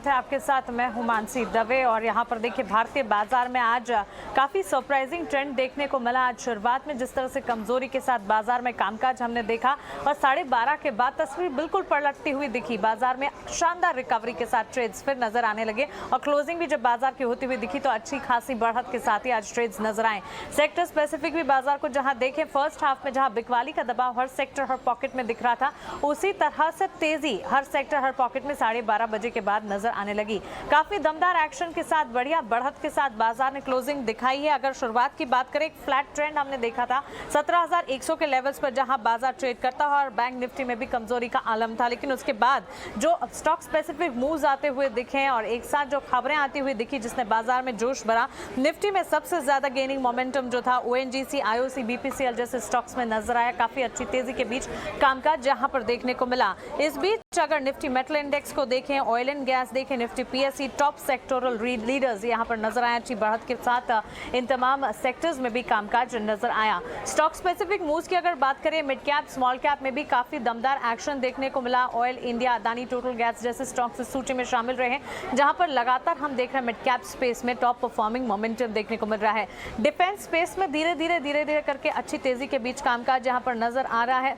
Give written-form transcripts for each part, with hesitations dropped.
है आपके साथ मैं हूं मानसी दवे। और यहां पर देखिए भारतीय बाजार में आज काफी सरप्राइजिंग ट्रेंड देखने को मिला। आज शुरुआत में जिस तरह से कमजोरी के साथ बाजार में कामकाज हमने देखा और 12:30 के बाद तस्वीर बिल्कुल पलटती हुई दिखी। बाजार में शानदार रिकवरी के साथ ट्रेड्स फिर नजर आने लगे और क्लोजिंग भी जब बाजार की होती हुई दिखी तो अच्छी खासी बढ़त के साथ ही आज ट्रेड्स नजर आए। सेक्टर स्पेसिफिक भी बाजार को जहां देखें फर्स्ट हाफ में जहां बिकवाली का दबाव हर सेक्टर हर पॉकेट में दिख रहा था, उसी तरह से तेजी हर सेक्टर हर पॉकेट में 12:30 बजे के बाद नजर आने लगी। काफी दमदार एक्शन के साथ बढ़िया बढ़त के साथ बाजार ने क्लोजिंग दिखाई है। अगर शुरुआत की बात करें, एक फ्लैट ट्रेंड हमने देखा था 17,100 के लेवल्स पर जहां बाजार ट्रेड करता है और बैंक निफ्टी में भी कमजोरी का आलम था, लेकिन उसके बाद जो स्टॉक स्पेसिफिक मूव्स आते हुए दिखे और एक साथ जो खबरें आती हुई दिखी जिसने बाजार में जोश भरा। निफ्टी में सबसे ज्यादा गेनिंग मोमेंटम जो था ओएनजीसी, आईओसी, बीपीसीएल जैसे स्टॉक्स में नजर आया। काफी अच्छी तेजी के बीच कामकाज जहां पर देखने को मिला। इस बीच अगर निफ्टी मेटल इंडेक्स को देखें, ऑयल एंड गैस देखें, Nifty PSE top sectoral leaders यहां पर नजर आए। अच्छी बढ़त के साथ इन तमाम सेक्टर्स में भी कामकाज नजर आया। स्टॉक स्पेसिफिक मूव्स की अगर बात करें, मिड कैप स्मॉल कैप में भी काफी दमदार एक्शन देखने को मिला। Oil India, Adani total gas जैसे स्टॉक्स इस सूची में शामिल रहे, जहां पर लगातार हम देख रहे हैं मिड कैप स्पेस में टॉप परफॉर्मिंग मोमेंटम देखने को मिल रहा है। डिफेंस स्पेस में धीरे धीरे करके अच्छी तेजी के बीच कामकाज जहां पर नजर आ रहा है।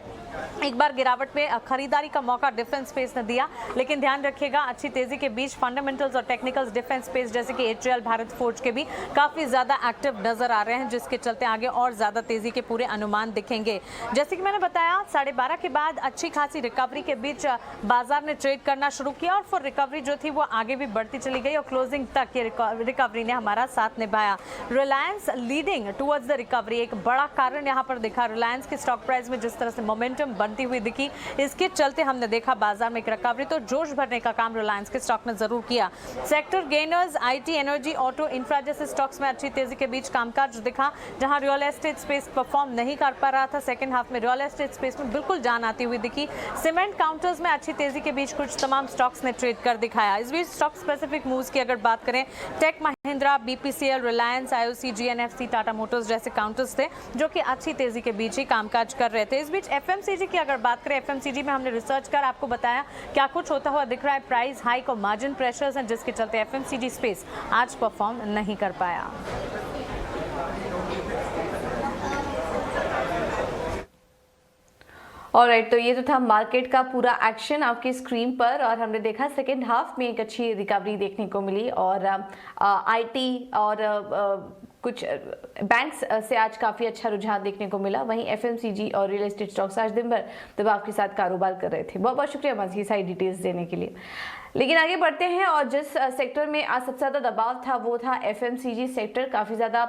एक बार गिरावट में खरीदारी का मौका डिफेंस स्पेस ने दिया, लेकिन ध्यान रखिएगा अच्छी तेजी के बीच फंडामेंटल्स और टेक्निकल्स डिफेंस स्पेस जैसे कि एचएएल, भारत फोर्ज के भी काफी ज्यादा एक्टिव नजर आ रहे हैं, जिसके चलते आगे और ज्यादा तेजी के पूरे अनुमान दिखेंगे। जैसे कि मैंने बताया 12:30 के बाद अच्छी खासी रिकवरी के बीच बाजार ने ट्रेड करना शुरू किया और फिर रिकवरी जो थी वो आगे भी बढ़ती चली गई और क्लोजिंग तक ये रिकवरी ने हमारा साथ निभाया। Reliance leading towards the recovery, एक बड़ा कारण यहाँ पर दिखा। रिलायंस के स्टॉक प्राइस में जिस तरह से मोमेंटम बनती हुई दिखी, इसके चलते हमने देखा बाजार में एक रिकवरी, तो जोश भरने का काम रिलायंस के स्टॉक ने जरूर किया। Sector gainers IT, energy, auto, infra जैसे स्टॉक्स में अच्छी तेजी के बीच कामकाज दिखा। जहां रियल एस्टेट स्पेस परफॉर्म नहीं कर पा रहा था, सेकंड हाफ में रियल एस्टेट स्पेस में बिल्कुल जान आती हुई दिखी। सीमेंट काउंटर्स में अच्छी तेजी के बीच कुछ तमाम स्टॉक्स ने ट्रेड कर दिखाया। इस बीच स्टॉक स्पेसिफिक मूव्स की अगर बात करें, Tech Mahindra, BPCL, Reliance, IOC, GNFC, Tata Motors जैसे काउंटर्स थे जो कि अच्छी तेजी के बीच ही कामकाज कर रहे थे। इस बीच एफएमसीजी की अगर बात करें, एफएमसीजी में हमने रिसर्च कर आपको बताया क्या कुछ होता हुआ दिख रहा है। प्राइस हाइक और मार्जिन प्रेशर्स हैं जिसके चलते एफएमसीजी स्पेस आज परफॉर्म नहीं कर पाया। ऑलराइट, तो ये तो था मार्केट का पूरा एक्शन आपकी स्क्रीन पर और हमने देखा सेकेंड हाफ में एक अच्छी रिकवरी देखने को मिली और आईटी और कुछ बैंक्स से आज काफ़ी अच्छा रुझान देखने को मिला। वहीं एफएमसीजी और रियल एस्टेट स्टॉक्स आज दिन भर दबाव के साथ कारोबार कर रहे थे। बहुत बहुत शुक्रिया मानसी सारी डिटेल्स देने के लिए। लेकिन आगे बढ़ते हैं और जिस सेक्टर में आज सबसे ज़्यादा दबाव था वो था एफएमसीजी सेक्टर। काफ़ी ज़्यादा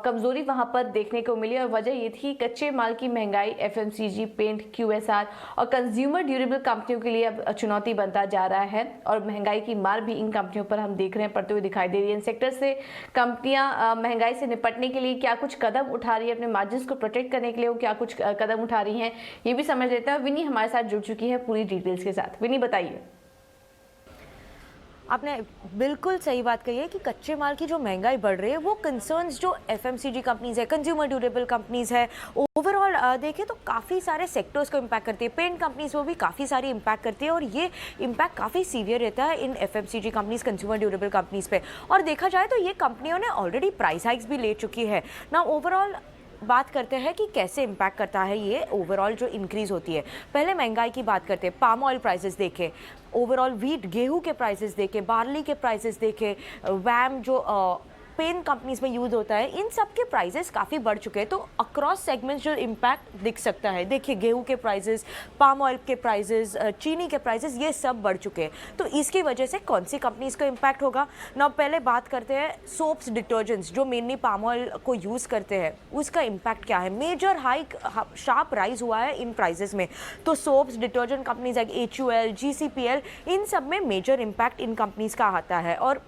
कमज़ोरी वहाँ पर देखने को मिली और वजह ये थी कच्चे माल की महंगाई एफएमसीजी, पेंट, क्यूएसआर और कंज्यूमर ड्यूरेबल कंपनियों के लिए अब चुनौती बनता जा रहा है और महंगाई की मार भी इन कंपनियों पर हम देख रहे हैं पड़ते हुए दिखाई दे रही है। इन सेक्टर से कंपनियां महंगाई से निपटने के लिए क्या कुछ कदम उठा रही है, अपने मार्जिन्स को प्रोटेक्ट करने के लिए वो क्या कुछ कदम उठा रही हैं, ये भी समझ लेते हैं। विनी हमारे साथ जुड़ चुकी है पूरी डिटेल्स के साथ। विनी बताइए। आपने बिल्कुल सही बात कही है कि कच्चे माल की जो महंगाई बढ़ रही है वो कंसर्न्स जो एफएमसीजी कंपनीज है, कंज्यूमर ड्यूरेबल कंपनीज है, ओवरऑल देखें तो काफ़ी सारे सेक्टर्स को इम्पैक्ट करती है। पेंट कंपनीज वो भी काफ़ी सारी इम्पैक्ट करती है और ये इम्पैक्ट काफ़ी सीवियर रहता है इन FMCG companies, consumer durable companies पे। और देखा जाए तो ये कंपनियों ने ऑलरेडी प्राइस हाइक्स भी ले चुकी है ना। ओवरऑल बात करते हैं कि कैसे इम्पैक्ट करता है ये ओवरऑल जो इंक्रीज़ होती है। पहले महंगाई की बात करते हैं, पाम ऑयल प्राइसेस देखें, ओवरऑल वीट गेहूं के प्राइसेस देखें, बार्ली के प्राइसेस देखें, वैम जो पेन कंपनीज में यूज़ होता है, इन सब के प्राइसेस काफ़ी बढ़ चुके हैं। तो अक्रॉस सेगमेंट्स जो इम्पैक्ट दिख सकता है, देखिए गेहूं के प्राइसेस, पाम ऑयल के प्राइसेस, चीनी के प्राइसेस, ये सब बढ़ चुके हैं। तो इसकी वजह से कौन सी कंपनीज को इम्पैक्ट होगा ना। पहले बात करते हैं सोप्स, डिटर्जेंट्स जो मेनली पाम ऑयल को यूज़ करते हैं, उसका इम्पैक्ट क्या है। मेजर हाइक, शार्प राइज हुआ है इन प्राइसेस में। तो soaps, detergent companies like HUL, GCPL, इन सब में मेजर इम्पैक्ट इन कंपनीज का आता है। और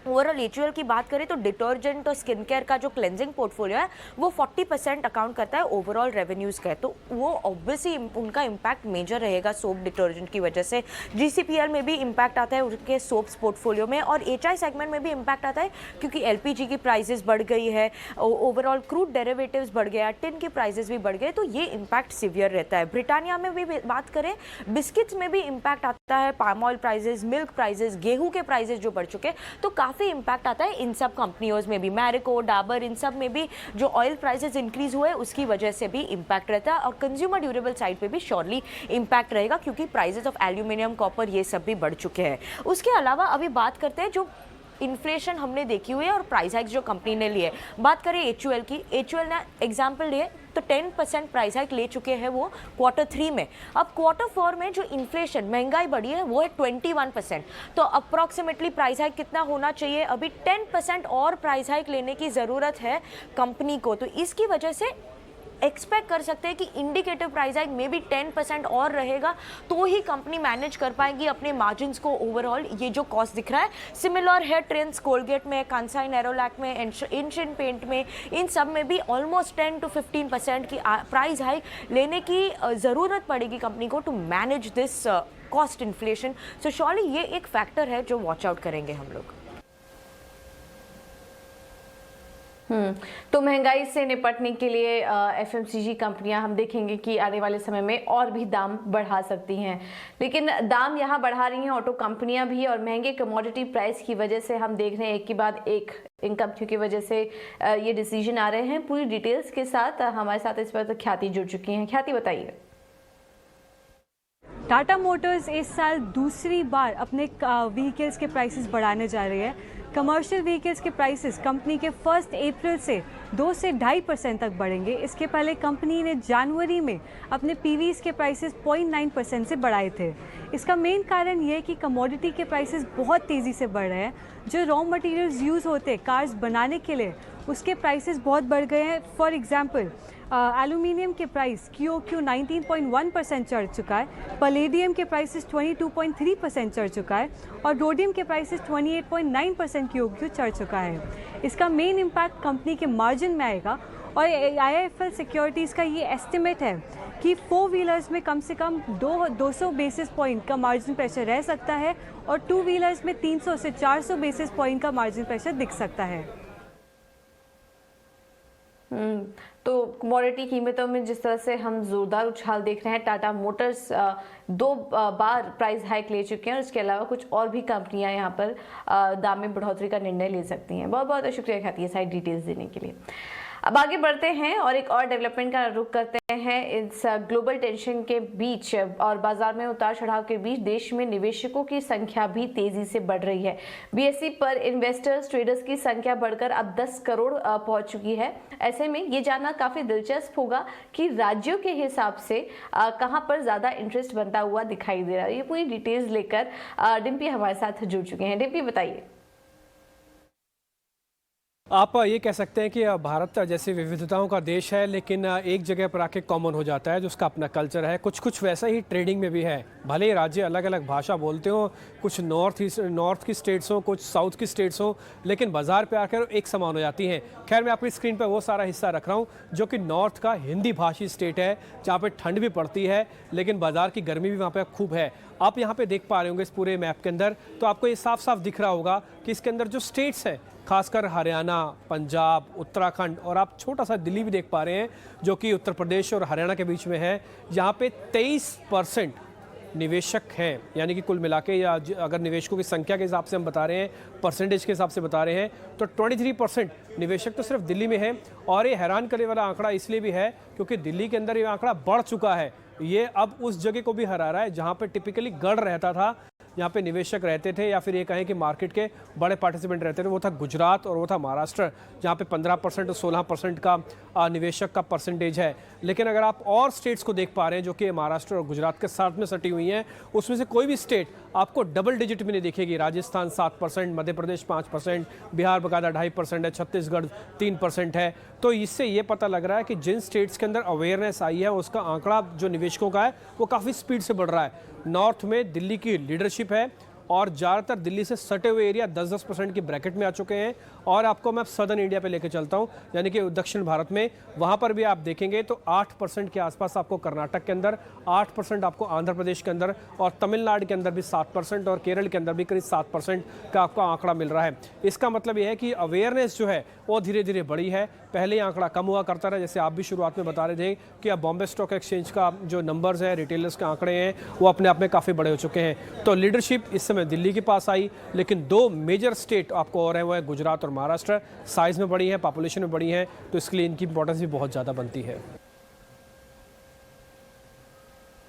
ओवरऑल एचयूएल की बात करें तो डिटर्जेंट और स्किन केयर का जो क्लेंजिंग पोर्टफोलियो है वो 40% अकाउंट करता है ओवरऑल रेवेन्यूज़ का, तो वो ऑब्वियसली उनका इम्पैक्ट मेजर रहेगा सोप डिटर्जेंट की वजह से। जीसीपीएल में भी इम्पैक्ट आता है उनके सोप्स पोर्टफोलियो में, और एचआई सेगमेंट में भी इम्पैक्ट आता है क्योंकि एलपीजी की प्राइसेस बढ़ गई है, ओवरऑल क्रूड डेरिवेटिव्स बढ़ गया, टिन की प्राइसेस भी बढ़ गए, तो ये इम्पैक्ट सिवियर रहता है। ब्रिटानिया में भी बात करें, बिस्किट्स में भी इम्पैक्ट आता है, palm oil prices, milk prices, गेहूं के प्राइसेस जो बढ़ चुके, तो काफ़ी इम्पैक्ट आता है इन सब कंपनियों में भी। मैरिको, डाबर, इन सब में भी जो ऑयल प्राइसेस इंक्रीज हुए उसकी वजह से भी इम्पैक्ट रहता है, और कंज्यूमर ड्यूरेबल साइड पे भी श्योरली इम्पैक्ट रहेगा क्योंकि प्राइसेस ऑफ एल्यूमिनियम, कॉपर ये सब भी बढ़ चुके हैं। उसके अलावा अभी बात करते हैं जो इन्फ्लेशन हमने देखी हुई है और प्राइस हाइक्स जो कंपनी ने लिए। बात करें एचयूएल की, एचयूएल ने एग्जांपल लिए तो 10% प्राइस हाइक ले चुके हैं वो Q3 में। अब Q4 में जो इन्फ्लेशन, महंगाई बढ़ी है वो है 21%, तो अप्रॉक्सीमेटली प्राइस हाइक कितना होना चाहिए? अभी 10% और प्राइस हाइक लेने की ज़रूरत है कंपनी को, तो इसकी वजह से एक्सपेक्ट कर सकते हैं कि इंडिकेटिव प्राइस हाइक में भी 10% और रहेगा तो ही कंपनी मैनेज कर पाएगी अपने मार्जिन्स को। ओवरऑल ये जो कॉस्ट दिख रहा है सिमिलर है ट्रेंड्स कोलगेट में, कांसाई नेरोलैक में, एशियन पेंट में, इन सब में भी ऑलमोस्ट 10 to 15% की प्राइस हाइक लेने की ज़रूरत पड़ेगी कंपनी को to manage this cost inflation. So surely ये एक फैक्टर है जो वॉच आउट करेंगे हम लोग। तो महंगाई से निपटने के लिए एफएमसीजी कंपनियां हम देखेंगे कि आने वाले समय में और भी दाम बढ़ा सकती हैं, लेकिन दाम यहां बढ़ा रही हैं ऑटो कंपनियां भी, और महंगे कमोडिटी प्राइस की वजह से हम देख रहे हैं एक के बाद एक इनकम की वजह से ये डिसीजन आ रहे हैं। पूरी डिटेल्स के साथ हमारे साथ इस वक्त ख्याति जुड़ चुकी हैं। ख्याति बताइए। टाटा मोटर्स इस साल दूसरी बार अपने व्हीकल्स के प्राइसेस बढ़ाने जा रही है। कमर्शियल व्हीकल्स के प्राइसेस कंपनी के 1 अप्रैल से 2 से 2.5% तक बढ़ेंगे। इसके पहले कंपनी ने जनवरी में अपने पीवीज के प्राइसेस 0.9% से बढ़ाए थे। इसका मेन कारण ये है कि कमोडिटी के प्राइसेस बहुत तेज़ी से बढ़ रहे हैं। जो रॉ मटेरियल्स यूज़ होते हैं कार्स बनाने के लिए उसके प्राइसेस बहुत बढ़ गए हैं। फॉर एग्जांपल एल्यूमिनियम के प्राइस QOQ 19.1% चढ़ चुका है, पलेडियम के प्राइसेस 22.3% चढ़ चुका है, और रोडियम के प्राइसेस 28.9% QOQ चढ़ चुका है। इसका मेन इम्पैक्ट कंपनी के मार्जिन में आएगा, और IIFL सिक्योरिटीज़ का ये एस्टिमेट है कि 4 व्हीलर्स में कम से कम 200 बेसिस पॉइंट का मार्जिन प्रेशर रह सकता है, और 2 व्हीलर्स में 300 से 400 बेसिस पॉइंट का मार्जिन प्रेशर दिख सकता है। तो कमोडिटी कीमतों में जिस तरह से हम जोरदार उछाल देख रहे हैं, टाटा मोटर्स 2 बार प्राइस हाइक ले चुके हैं, और इसके अलावा कुछ और भी कंपनियां यहां पर दाम में बढ़ोतरी का निर्णय ले सकती हैं। बहुत बहुत शुक्रिया ख्याति साइड डिटेल्स देने के लिए। अब आगे बढ़ते हैं और एक और डेवलपमेंट का रुख करते हैं। इस ग्लोबल टेंशन के बीच और बाजार में उतार चढ़ाव के बीच देश में निवेशकों की संख्या भी तेजी से बढ़ रही है। बीएसई पर इन्वेस्टर्स ट्रेडर्स की संख्या बढ़कर अब 10 करोड़ पहुंच चुकी है। ऐसे में ये जानना काफी दिलचस्प होगा कि राज्यों के हिसाब से कहां पर ज्यादा इंटरेस्ट बनता हुआ दिखाई दे रहा है। ये पूरी डिटेल्स लेकर डिम्पी हमारे साथ जुड़ चुके हैं। डिम्पी बताइए। आप ये कह सकते हैं कि भारत जैसे विविधताओं का देश है, लेकिन एक जगह पर आके कॉमन हो जाता है जो उसका अपना कल्चर है। कुछ वैसा ही ट्रेडिंग में भी है। भले ही राज्य अलग अलग भाषा बोलते हो, कुछ नॉर्थ की स्टेट्स हो, कुछ साउथ की स्टेट्स हो, लेकिन बाजार पे आकर एक समान हो जाती हैं। खैर, मैं आपकी स्क्रीन पर वो सारा हिस्सा रख रहा हूँ जो कि नॉर्थ का हिंदी भाषी स्टेट है, जहाँ पर ठंड भी पड़ती है लेकिन बाजार की गर्मी भी वहाँ पर खूब है। आप यहाँ पे देख पा रहे होंगे इस पूरे मैप के अंदर, तो आपको ये साफ साफ दिख रहा होगा कि इसके अंदर जो स्टेट्स हैं, खासकर हरियाणा, पंजाब, उत्तराखंड, और आप छोटा सा दिल्ली भी देख पा रहे हैं जो कि उत्तर प्रदेश और हरियाणा के बीच में है, यहाँ पे 23% निवेशक हैं। यानी कि कुल मिला के, या अगर निवेशकों की संख्या के हिसाब से हम बता रहे हैं, परसेंटेज के हिसाब से बता रहे हैं, तो 23% निवेशक तो सिर्फ दिल्ली में है। और ये हैरान करने वाला आंकड़ा इसलिए भी है क्योंकि दिल्ली के अंदर ये आंकड़ा बढ़ चुका है। ये अब उस जगह को भी हरा रहा है जहाँ पे टिपिकली गढ़ रहता था, यहाँ पे निवेशक रहते थे, या फिर ये कहें कि मार्केट के बड़े पार्टिसिपेंट रहते थे। वो था गुजरात और वो था महाराष्ट्र, जहाँ पे 15% और 16% का निवेशक का परसेंटेज है। लेकिन अगर आप और स्टेट्स को देख पा रहे हैं जो कि महाराष्ट्र और गुजरात के साथ में सटी हुई हैं, उसमें से कोई भी स्टेट आपको डबल डिजिट में नहीं दिखेगी। राजस्थान 7%, मध्य प्रदेश 5%, बिहार बकायदा 2.5% है, छत्तीसगढ़ 3% है। तो इससे ये पता लग रहा है कि जिन स्टेट्स के अंदर अवेयरनेस आई है उसका आंकड़ा जो निवेशकों का है वो काफ़ी स्पीड से बढ़ रहा है। नॉर्थ में दिल्ली की लीडरशिप है, और ज़्यादातर दिल्ली से सटे हुए एरिया 10-10% की ब्रैकेट में आ चुके हैं। और आपको मैं सदर्न इंडिया पे लेके चलता हूँ, यानी कि दक्षिण भारत में, वहाँ पर भी आप देखेंगे तो 8% के आसपास आपको कर्नाटक के अंदर, 8% आपको आंध्र प्रदेश के अंदर, और तमिलनाडु के अंदर भी 7%, और केरल के अंदर भी करीब 7% का आपको आंकड़ा मिल रहा है। इसका मतलब यह है कि अवेयरनेस जो है वो धीरे धीरे बढ़ी है। पहले ही आंकड़ा कम हुआ करता रहा, जैसे आप भी शुरुआत में बता रहे थे कि अब बॉम्बे स्टॉक एक्सचेंज का जो नंबर्स है, रिटेलर्स के आंकड़े हैं, वो अपने आप में काफ़ी बड़े हो चुके हैं। तो लीडरशिप इस समय दिल्ली के पास आई, लेकिन दो मेजर स्टेट आपको और हैं, वो है गुजरात और महाराष्ट्र। साइज़ में बड़ी है, पॉपुलेशन में बड़ी है, तो इसके लिए इनकी इंपॉर्टेंस भी बहुत ज़्यादा बनती है।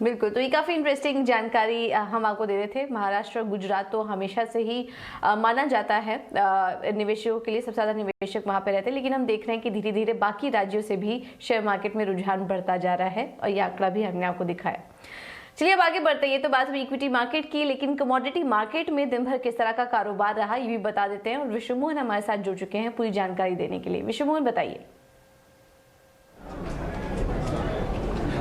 बिल्कुल, तो ये काफ़ी इंटरेस्टिंग जानकारी हम आपको दे रहे थे। महाराष्ट्र और गुजरात तो हमेशा से ही माना जाता है निवेशकों के लिए, सबसे ज़्यादा निवेशक वहाँ पे रहते हैं, लेकिन हम देख रहे हैं कि धीरे धीरे बाकी राज्यों से भी शेयर मार्केट में रुझान बढ़ता जा रहा है, और ये आंकड़ा भी हमने आपको दिखाया। चलिए अब आगे बढ़ते हैं। ये तो बात हुई इक्विटी मार्केट की, लेकिन कमोडिटी मार्केट में दिन भर किस तरह का कारोबार रहा ये भी बता देते हैं, और विश्व मोहन हमारे साथ जुड़ चुके हैं पूरी जानकारी देने के लिए। विश्व मोहन, बताइए।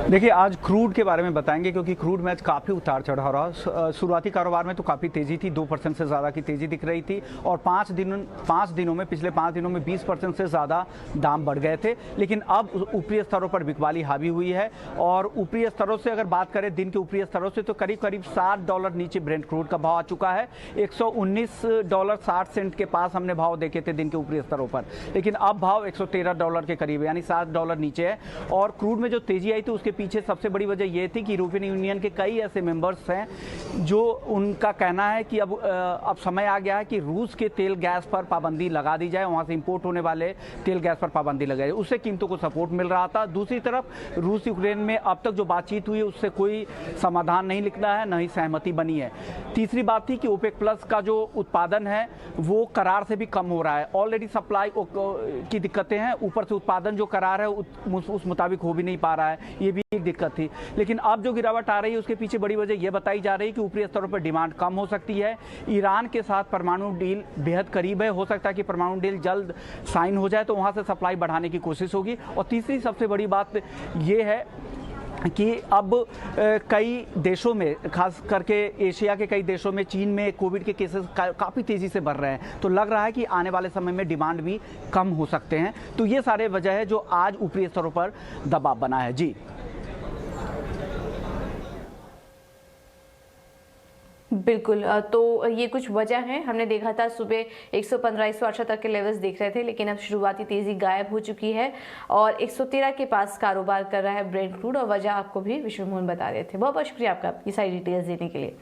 देखिए, आज क्रूड के बारे में बताएंगे, क्योंकि क्रूड में आज काफ़ी उतार चढ़ाव रहा। शुरुआती कारोबार में तो काफ़ी तेज़ी थी, 2% से ज़्यादा की तेज़ी दिख रही थी, और 5 दिनों में, पिछले 5 दिनों में 20% से ज़्यादा दाम बढ़ गए थे। लेकिन अब ऊपरी स्तरों पर बिकवाली हावी हुई है, और ऊपरी स्तरों से अगर बात करें, दिन के ऊपरी स्तरों से, तो करीब करीब $7 नीचे ब्रेंट क्रूड का भाव आ चुका है। $119.60 के पास हमने भाव देखे थे दिन के ऊपरी स्तरों पर, लेकिन अब भाव $113 के करीब है, यानी $7 नीचे है। और क्रूड में जो तेज़ी आई थी उसके पीछे सबसे बड़ी वजह यह थी कि यूरोपियन यूनियन के कई ऐसे मेंबर्स हैं जो उनका कहना है कि अब समय आ गया है कि रूस के तेल गैस पर पाबंदी लगा दी जाए, वहां से इंपोर्ट होने वाले तेल गैस पर पाबंदी लगाई जाए। उससे कीमतों को सपोर्ट मिल रहा था। दूसरी तरफ रूस यूक्रेन में अब तक जो बातचीत हुई है उससे कोई समाधान नहीं निकला है, न ही सहमति बनी है। तीसरी बात थी कि ओपेक प्लस का जो उत्पादन है वो करार से भी कम हो रहा है। ऑलरेडी सप्लाई की दिक्कतें हैं, ऊपर से उत्पादन जो करार है उस मुताबिक हो भी नहीं पा रहा है, ये भी एक दिक्कत थी। लेकिन अब जो गिरावट आ रही है उसके पीछे बड़ी वजह यह बताई जा रही है कि ऊपरी स्तरों पर डिमांड कम हो सकती है। ईरान के साथ परमाणु डील बेहद करीब है, हो सकता है कि परमाणु डील जल्द साइन हो जाए, तो वहां से सप्लाई बढ़ाने की कोशिश होगी। और तीसरी सबसे बड़ी बात यह है कि अब कई देशों में, खास करके एशिया के कई देशों में, चीन में कोविड के केसेस काफ़ी तेज़ी से बढ़ रहे हैं, तो लग रहा है कि आने वाले समय में डिमांड भी कम हो सकते हैं। तो ये सारे वजह है जो आज ऊपरी स्तरों पर दबाव बना है। जी बिल्कुल, तो ये कुछ वजह है। हमने देखा था सुबह 115-118 तक के लेवल्स दिख रहे थे, लेकिन अब शुरुआती तेजी गायब हो चुकी है और 113 के पास कारोबार कर रहा है ब्रेंट क्रूड, और वजह आपको भी विश्व मोहन बता रहे थे। बहुत बहुत शुक्रिया आपका ये सारी डिटेल्स देने के लिए।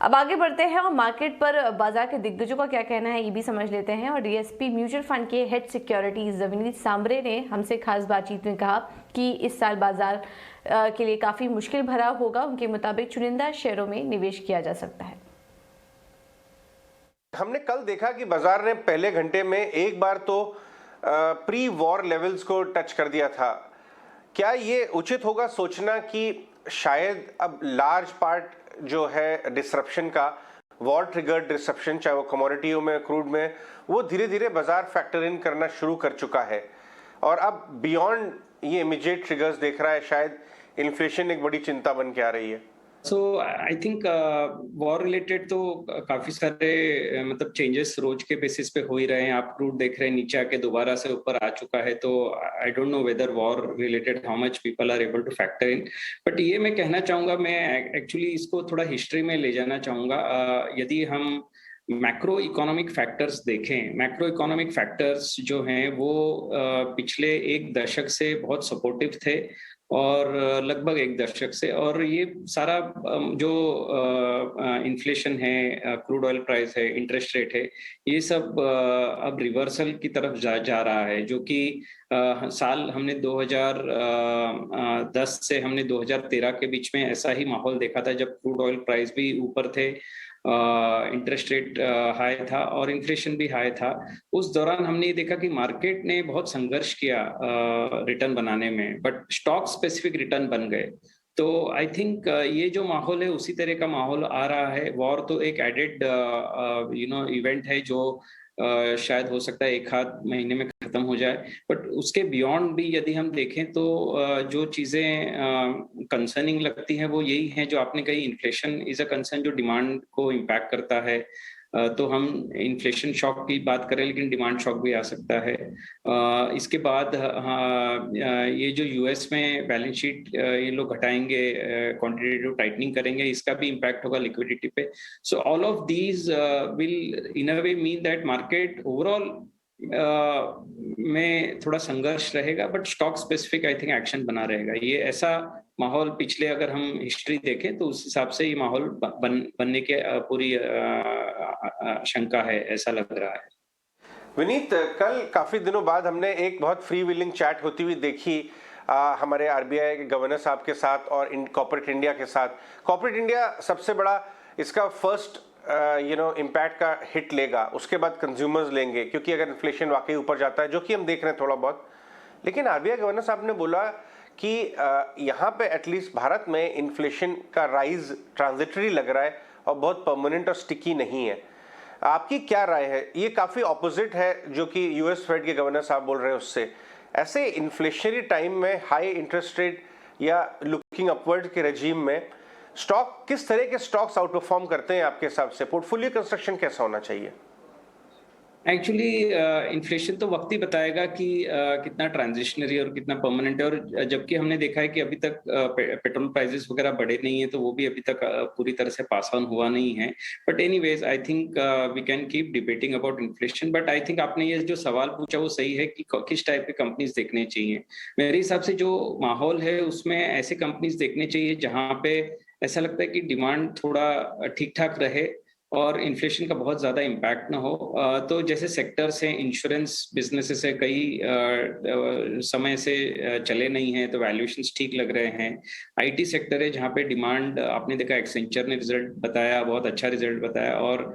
अब आगे बढ़ते हैं और मार्केट पर बाजार के दिग्गजों का क्या कहना है ये भी समझ लेते हैं। और डीएसपी म्यूचुअल फंड के हेड सिक्योरिटीज जमीनी सांबरे ने हमसे खास बातचीत में कहा कि इस साल बाजार के लिए काफी मुश्किल भरा होगा। उनके मुताबिक चुनिंदा शेयरों में निवेश किया जा सकता है। हमने कल देखा कि बाजार ने पहले घंटे में एक बार तो प्री वॉर लेवल्स को टच कर दिया था। क्या ये उचित होगा सोचना कि शायद अब लार्ज पार्ट जो है डिसरप्शन का, वॉर ट्रिगर्ड डिसरप्शन, चाहे वो कमोडिटियों में, क्रूड में, वो धीरे धीरे बाजार फैक्टर इन करना शुरू कर चुका है और अब बियॉन्ड ये इमीडिएट ट्रिगर्स देख रहा है। शायद इन्फ्लेशन एक बड़ी चिंता बन के आ रही है। सो आई थिंक वॉर रिलेटेड तो काफी सारे मतलब चेंजेस रोज के बेसिस पे हो ही रहे हैं। आप क्रूड देख रहे हैं नीचे आके दोबारा से ऊपर आ चुका है, तो I don't know whether war related how much people are able to factor in. But ये मैं कहना चाहूंगा, मैं एक्चुअली इसको थोड़ा हिस्ट्री में ले जाना चाहूंगा। यदि हम मैक्रो इकोनॉमिक फैक्टर्स देखें, मैक्रो इकोनॉमिक फैक्टर्स जो हैं वो पिछले एक दशक से बहुत सपोर्टिव थे और लगभग एक दशक से, और ये सारा जो इन्फ्लेशन है, क्रूड ऑयल प्राइस है, इंटरेस्ट रेट है, ये सब अब रिवर्सल की तरफ जा रहा है। जो कि साल हमने 2010 से हमने 2013 के बीच में ऐसा ही माहौल देखा था, जब क्रूड ऑयल प्राइस भी ऊपर थे, इंटरेस्ट रेट हाई था और इन्फ्लेशन भी हाई था। उस दौरान हमने ये देखा कि मार्केट ने बहुत संघर्ष किया रिटर्न बनाने में, बट स्टॉक स्पेसिफिक रिटर्न बन गए। तो आई थिंक ये जो माहौल है उसी तरह का माहौल आ रहा है। वॉर तो एक एडेड इवेंट है जो शायद हो सकता है एक आध महीने में खत्म हो जाए, बट उसके बियॉन्ड भी यदि हम देखें तो जो चीजें कंसर्निंग लगती हैं वो यही हैं जो आपने कही। इन्फ्लेशन इज अ कंसर्न जो डिमांड को इम्पैक्ट करता है। तो हम इन्फ्लेशन शॉक की बात करें लेकिन डिमांड शॉक भी आ सकता है। इसके बाद ये जो यूएस में बैलेंस शीट ये लोग घटाएंगे, क्वांटिटेटिव टाइटनिंग करेंगे, इसका भी इम्पैक्ट होगा लिक्विडिटी पे। So all of these will in a way mean that market overall में थोड़ा संघर्ष रहेगा, but stock specific I think action बना रहेगा। ये ऐसा माहौल पिछले अगर हम हिस्ट्री देखें तो उस हिसाब से ये माहौल बनने के पूरी शंका है, ऐसा लग रहा है। विनीत, कल काफी दिनों बाद हमने एक बहुत फ्री विलिंग चैट होती हुई देखी हमारे आरबीआई के गवर्नर साहब के साथ और कॉर्पोरेट इंडिया के साथ। कॉर्पोरेट इंडिया सबसे बड़ा इसका फर्स्ट इम्पैक्ट का हिट लेगा, उसके बाद कंज्यूमर्स लेंगे, क्योंकि अगर इन्फ्लेशन वाकई ऊपर जाता है, जो कि हम देख रहे हैं थोड़ा बहुत। लेकिन आरबीआई गवर्नर साहब ने बोला कि यहाँ पे एटलीस्ट भारत में इन्फ्लेशन का राइज ट्रांजिटरी लग रहा है और बहुत परमानेंट और स्टिकी नहीं है। आपकी क्या राय है? ये काफ़ी ऑपोजिट है जो कि यूएस फेड के गवर्नर साहब बोल रहे हैं उससे। ऐसे इन्फ्लेशनरी टाइम में, हाई इंटरेस्ट रेट या लुकिंग अपवर्ड के रेजीम में स्टॉक, किस तरह के स्टॉक्स आउट परफॉर्म करते हैं आपके हिसाब से? पोर्टफोलियो कंस्ट्रक्शन कैसा होना चाहिए? एक्चुअली इन्फ्लेशन तो वक्त ही बताएगा कि कितना ट्रांजिशनरी और कितना परमानेंट है। और जबकि हमने देखा है कि अभी तक पेट्रोल प्राइसेस वगैरह बढ़े नहीं है, तो वो भी अभी तक पूरी तरह से पास ऑन हुआ नहीं है। But anyways I think we can keep debating about inflation. But I think आपने ये जो सवाल पूछा वो सही है कि किस टाइप के कंपनीज देखने चाहिए। मेरे हिसाब से जो माहौल है उसमें ऐसे कंपनीज देखने चाहिए जहाँ पे ऐसा लगता है कि डिमांड थोड़ा ठीक ठाक रहे और इन्फ्लेशन का बहुत ज्यादा इम्पैक्ट ना हो। तो जैसे सेक्टर्स हैं, इंश्योरेंस बिजनेसेस है, कई समय से चले नहीं हैं तो वैल्यूएशंस ठीक लग रहे हैं। आईटी सेक्टर है जहाँ पे डिमांड, आपने देखा एक्सेंचर ने रिजल्ट बताया, बहुत अच्छा रिजल्ट बताया। और